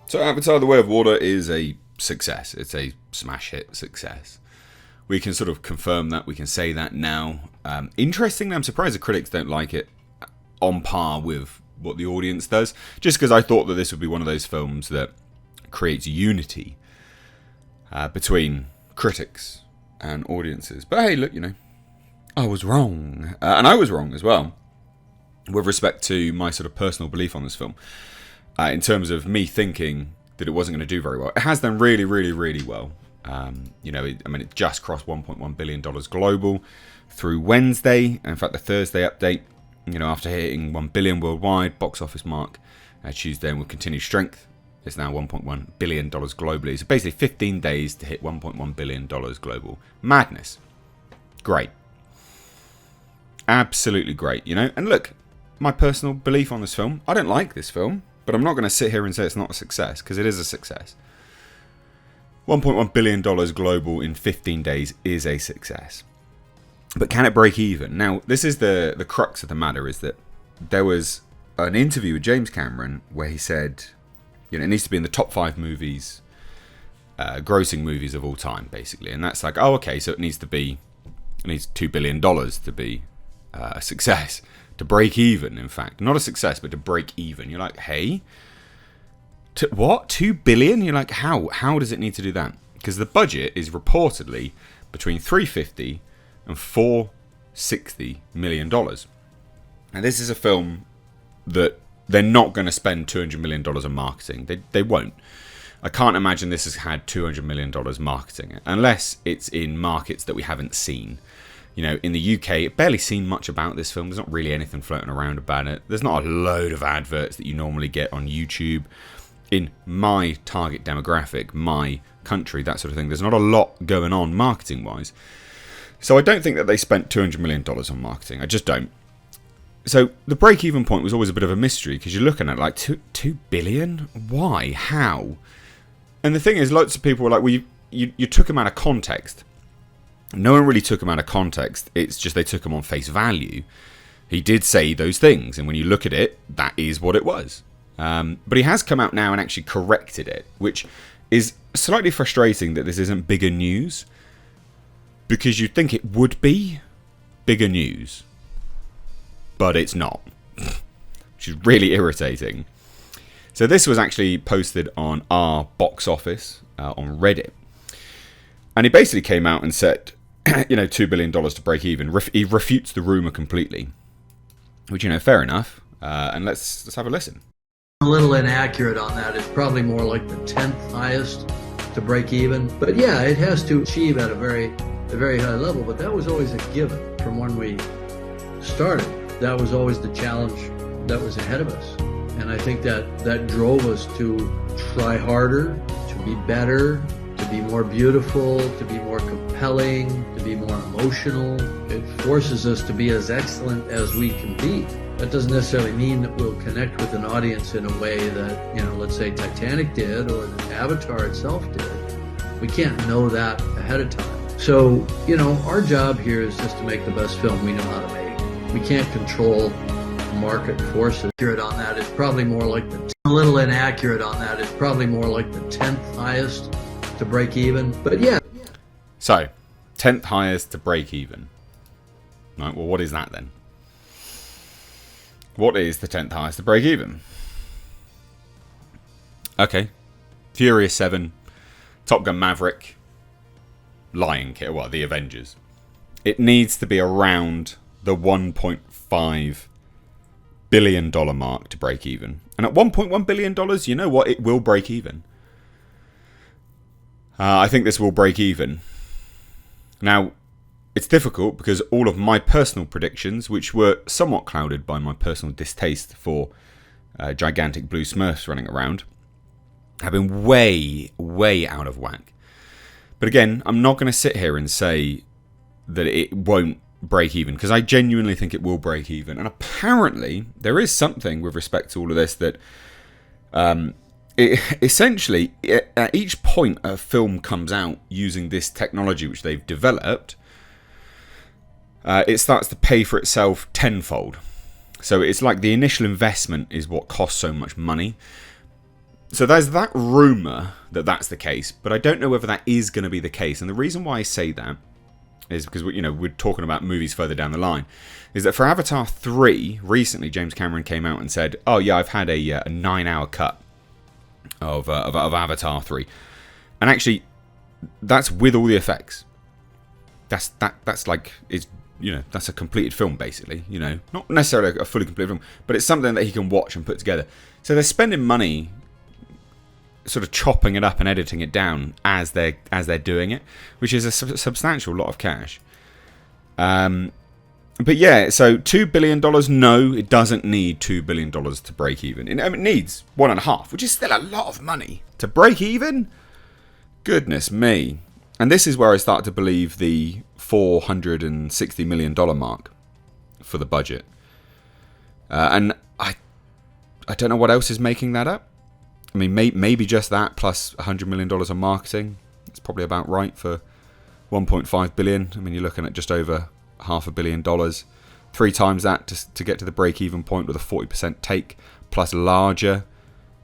So Avatar: The Way of Water is a success. It's a smash hit success. We can sort of confirm that. We can say that now. Interestingly, I'm surprised the critics don't like it on par with what the audience does. Just because I thought that this would be one of those films that creates unity between critics and audiences. But hey, look, I was wrong. And I was wrong as well with respect to my sort of personal belief on this film. In terms of me thinking that it wasn't going to do very well. It has done really, really, really well. It just crossed $1.1 billion global through Wednesday. In fact, the Thursday update, after hitting 1 billion worldwide, box office mark Tuesday, and with continued strength, it's now $1.1 billion globally. So basically 15 days to hit $1.1 billion global. Madness. Great. Absolutely great, And look, my personal belief on this film, I don't like this film, but I'm not going to sit here and say it's not a success, because it is a success. $1.1 billion global in 15 days is a success. But can it break even? Now, this is the crux of the matter, is that there was an interview with James Cameron where he said, it needs to be in the top 5 movies, grossing movies of all time, basically. And that's like, oh, okay, so it needs $2 billion to be a success. To break even, in fact. Not a success, but to break even. You're like, hey, what? 2 billion? You're like, how? How does it need to do that? Because the budget is reportedly between $350 and $460 million. And this is a film that they're not going to spend $200 million on marketing. They won't. I can't imagine this has had $200 million marketing it, unless it's in markets that we haven't seen. In the UK, barely seen much about this film. There's not really anything floating around about it. There's not a load of adverts that you normally get on YouTube. In my target demographic, my country, that sort of thing, there's not a lot going on marketing-wise. So I don't think that they spent $200 million on marketing. I just don't. So the break-even point was always a bit of a mystery, because you're looking at like, $2 billion? Why? How? And the thing is, lots of people were like, well, you took him out of context. No one really took him out of context. It's just they took him on face value. He did say those things, and when you look at it, that is what it was. But he has come out now and actually corrected it, which is slightly frustrating that this isn't bigger news, because you'd think it would be bigger news, but it's not, which is really irritating. So this was actually posted on our box office on Reddit, and he basically came out and said, $2 billion to break even. He refutes the rumour completely, which, fair enough. And let's have a listen. A little inaccurate on that. It's probably more like the 10th highest to break even. But yeah, it has to achieve at a very high level. But that was always a given from when we started. That was always the challenge that was ahead of us. And I think that drove us to try harder, to be better, to be more beautiful, to be more compelling, to be more emotional. It forces us to be as excellent as we can be. That doesn't necessarily mean that we'll connect with an audience in a way that, let's say Titanic did or that Avatar itself did. We can't know that ahead of time. So, our job here is just to make the best film we know how to make. We can't control market forces. Accurate on that is probably more like a little inaccurate on that is probably more like the 10th highest to break even. But yeah. So, 10th highest to break even. Right, well, what is that then? What is the 10th highest to break even? Okay. Furious 7, Top Gun Maverick, Lion King, the Avengers. It needs to be around the $1.5 billion mark to break even. And at $1.1 billion, you know what? It will break even. I think this will break even. Now, it's difficult because all of my personal predictions, which were somewhat clouded by my personal distaste for gigantic blue Smurfs running around, have been way, way out of whack. But again, I'm not going to sit here and say that it won't break even, because I genuinely think it will break even. And apparently, there is something with respect to all of this that essentially, at each point a film comes out using this technology which they've developed, it starts to pay for itself tenfold. So it's like the initial investment is what costs so much money. So there's that rumour that that's the case, but I don't know whether that is going to be the case. And the reason why I say that is because we're talking about movies further down the line. Is that for Avatar 3, recently James Cameron came out and said, "Oh yeah, I've had a 9-hour cut of Avatar 3," and actually, that's with all the effects. That's like it's that's a completed film basically. Not necessarily a fully completed film, but it's something that he can watch and put together. So they're spending money, sort of chopping it up and editing it down as they're doing it, which is a substantial lot of cash. But yeah, so $2 billion, no, it doesn't need $2 billion to break even. It needs 1.5, which is still a lot of money to break even. Goodness me. And this is where I start to believe the $460 million mark for the budget. And I don't know what else is making that up. I mean, maybe just that plus $100 million on marketing. It's probably about right for $1.5 billion. I mean, you're looking at just over $500 million. 3 times that to get to the break-even point with a 40% take, plus larger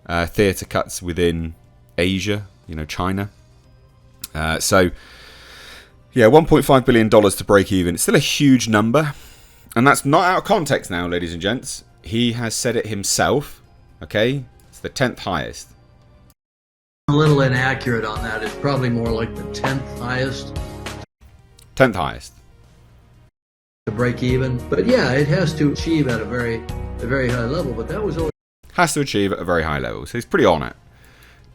theatre cuts within Asia, China. So, yeah, $1.5 billion to break even. It's still a huge number. And that's not out of context now, ladies and gents. He has said it himself. Okay? It's the 10th highest. A little inaccurate on that. It's probably more like the 10th highest. 10th highest. To break even. But yeah, it has to achieve at a very high level. But that was always... Has to achieve at a very high level. So he's pretty on it.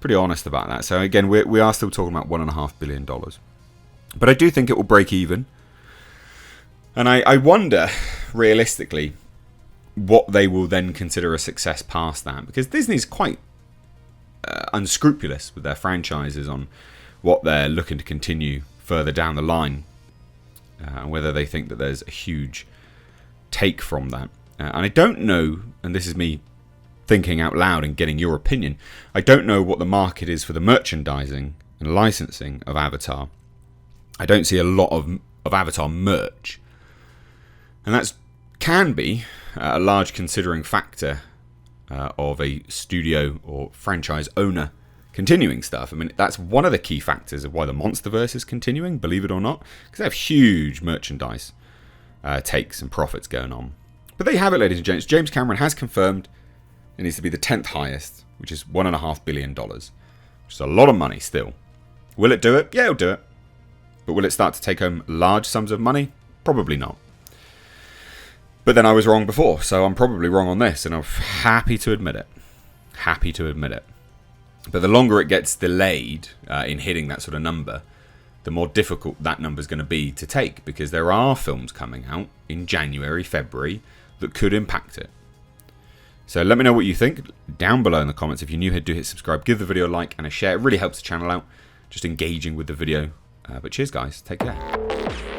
Pretty honest about that. So again, we are still talking about $1.5 billion. But I do think it will break even. And I wonder, realistically, what they will then consider a success past that. Because Disney's quite unscrupulous with their franchises on what they're looking to continue further down the line. Whether they think that there's a huge take from that. And I don't know, and this is me thinking out loud and getting your opinion, I don't know what the market is for the merchandising and licensing of Avatar. I don't see a lot of Avatar merch. And that can be a large considering factor of a studio or franchise owner continuing stuff. I mean, that's one of the key factors of why the Monsterverse is continuing, believe it or not, because they have huge merchandise takes and profits going on. But there you have it, ladies and gents. James Cameron has confirmed it needs to be the 10th highest, which is $1.5 billion, which is a lot of money still. Will it do it? Yeah, it'll do it. But will it start to take home large sums of money? Probably not. But then I was wrong before, so I'm probably wrong on this, and I'm happy to admit it. Happy to admit it. But the longer it gets delayed in hitting that sort of number, the more difficult that number is going to be to take, because there are films coming out in January, February that could impact it. So let me know what you think down below in the comments. If you're new here, do hit subscribe, give the video a like and a share. It really helps the channel out, just engaging with the video. But cheers, guys. Take care.